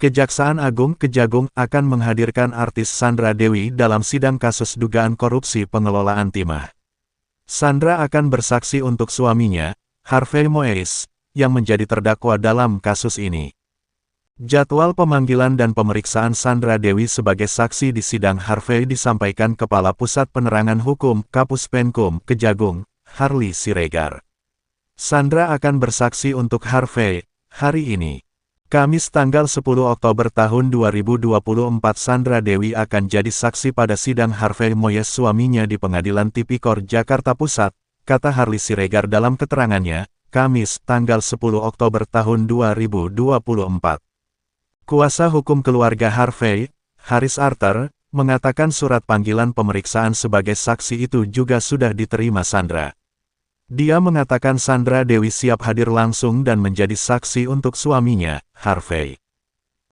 Kejaksaan Agung Kejagung akan menghadirkan artis Sandra Dewi dalam sidang kasus dugaan korupsi pengelolaan timah. Sandra akan bersaksi untuk suaminya, Harvey Moeis, yang menjadi terdakwa dalam kasus ini. Jadwal pemanggilan dan pemeriksaan Sandra Dewi sebagai saksi di sidang Harvey disampaikan Kepala Pusat Penerangan Hukum Kapus Penkum Kejagung, Harley Siregar. Sandra akan bersaksi untuk Harvey hari ini. Kamis tanggal 10 Oktober tahun 2024 Sandra Dewi akan jadi saksi pada sidang Harvey Moeis suaminya di Pengadilan Tipikor Jakarta Pusat, kata Harley Siregar dalam keterangannya, Kamis tanggal 10 Oktober tahun 2024. Kuasa hukum keluarga Harvey, Haris Arthur, mengatakan surat panggilan pemeriksaan sebagai saksi itu juga sudah diterima Sandra. Dia mengatakan Sandra Dewi siap hadir langsung dan menjadi saksi untuk suaminya, Harvey.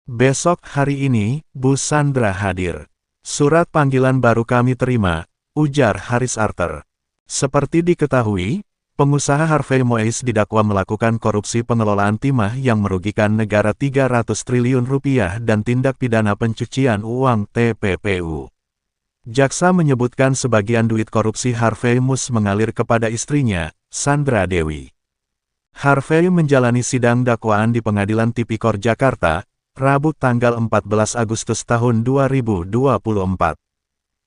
Besok hari ini, Bu Sandra hadir. Surat panggilan baru kami terima, ujar Haris Arthur. Seperti diketahui, pengusaha Harvey Moeis didakwa melakukan korupsi pengelolaan timah yang merugikan negara 300 triliun rupiah dan tindak pidana pencucian uang TPPU. Jaksa menyebutkan sebagian duit korupsi Harvey Moeis mengalir kepada istrinya, Sandra Dewi. Harvey menjalani sidang dakwaan di Pengadilan Tipikor Jakarta, Rabu tanggal 14 Agustus tahun 2024.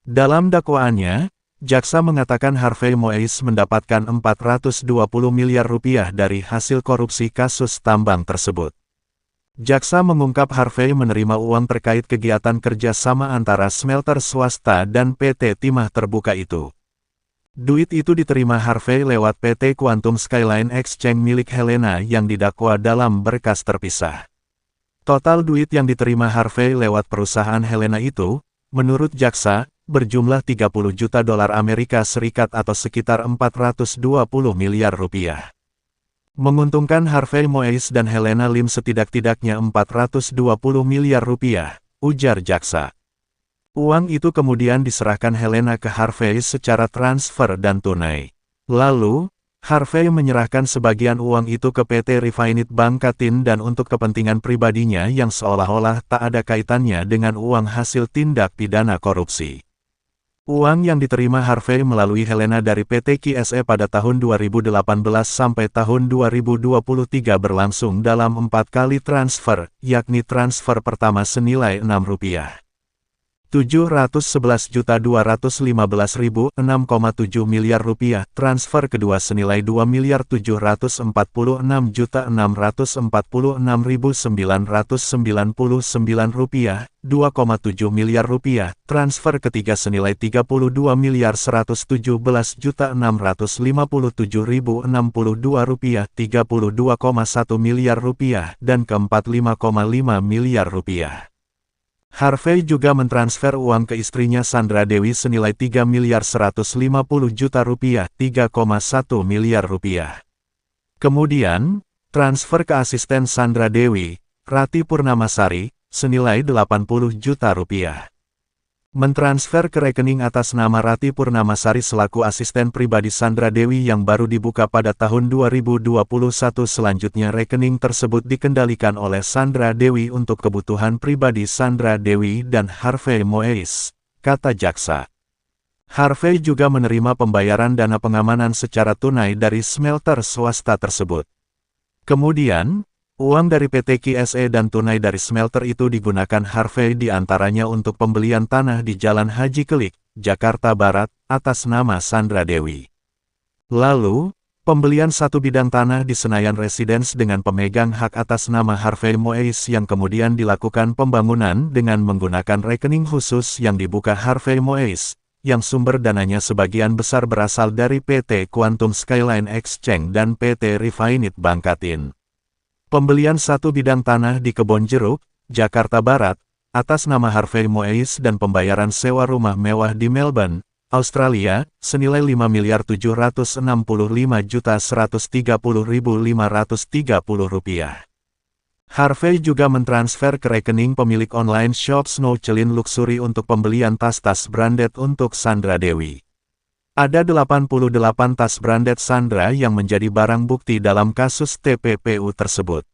Dalam dakwaannya, jaksa mengatakan Harvey Moeis mendapatkan 420 miliar rupiah dari hasil korupsi kasus tambang tersebut. Jaksa mengungkap Harvey menerima uang terkait kegiatan kerjasama antara smelter swasta dan PT Timah Terbuka itu. Duit itu diterima Harvey lewat PT Quantum Skyline Exchange milik Helena yang didakwa dalam berkas terpisah. Total duit yang diterima Harvey lewat perusahaan Helena itu, menurut jaksa, berjumlah 30 juta dolar Amerika Serikat atau sekitar 420 miliar rupiah. Menguntungkan Harvey Moeis dan Helena Lim setidak-tidaknya 420 miliar rupiah, ujar jaksa. Uang itu kemudian diserahkan Helena ke Harvey secara transfer dan tunai. Lalu, Harvey menyerahkan sebagian uang itu ke PT Refinit Bangkatin dan untuk kepentingan pribadinya yang seolah-olah tak ada kaitannya dengan uang hasil tindak pidana korupsi. Uang yang diterima Harvey melalui Helena dari PT QSE pada tahun 2018 sampai tahun 2023 berlangsung dalam 4 kali transfer, yakni transfer pertama senilai Rp6. 711.215.006,7 miliar rupiah, transfer kedua senilai Rp2.746.646.999 2,7 miliar rupiah, transfer ketiga senilai Rp32.117.657.062 32,1 miliar rupiah, dan keempat 5,5 miliar rupiah. Harvey juga mentransfer uang ke istrinya Sandra Dewi senilai Rp3.150.000.000 3,1 miliar rupiah. Kemudian, transfer ke asisten Sandra Dewi, Rati Purnamasari, senilai Rp80 juta. Mentransfer ke rekening atas nama Rati Purnamasari selaku asisten pribadi Sandra Dewi yang baru dibuka pada tahun 2021 selanjutnya rekening tersebut dikendalikan oleh Sandra Dewi untuk kebutuhan pribadi Sandra Dewi dan Harvey Moeis, kata jaksa. Harvey juga menerima pembayaran dana pengamanan secara tunai dari smelter swasta tersebut. Kemudian, uang dari PT QSE dan tunai dari smelter itu digunakan Harvey diantaranya untuk pembelian tanah di Jalan Haji Kelik, Jakarta Barat, atas nama Sandra Dewi. Lalu, pembelian satu bidang tanah di Senayan Residence dengan pemegang hak atas nama Harvey Moeis yang kemudian dilakukan pembangunan dengan menggunakan rekening khusus yang dibuka Harvey Moeis, yang sumber dananya sebagian besar berasal dari PT Quantum Skyline Exchange dan PT Refinit Bangkatin. Pembelian satu bidang tanah di Kebon Jeruk, Jakarta Barat, atas nama Harvey Moeis dan pembayaran sewa rumah mewah di Melbourne, Australia, senilai Rp5.765.130.530. Harvey juga mentransfer ke rekening pemilik online shop Snow Celine Luxury untuk pembelian tas-tas branded untuk Sandra Dewi. Ada 88 tas branded Sandra yang menjadi barang bukti dalam kasus TPPU tersebut.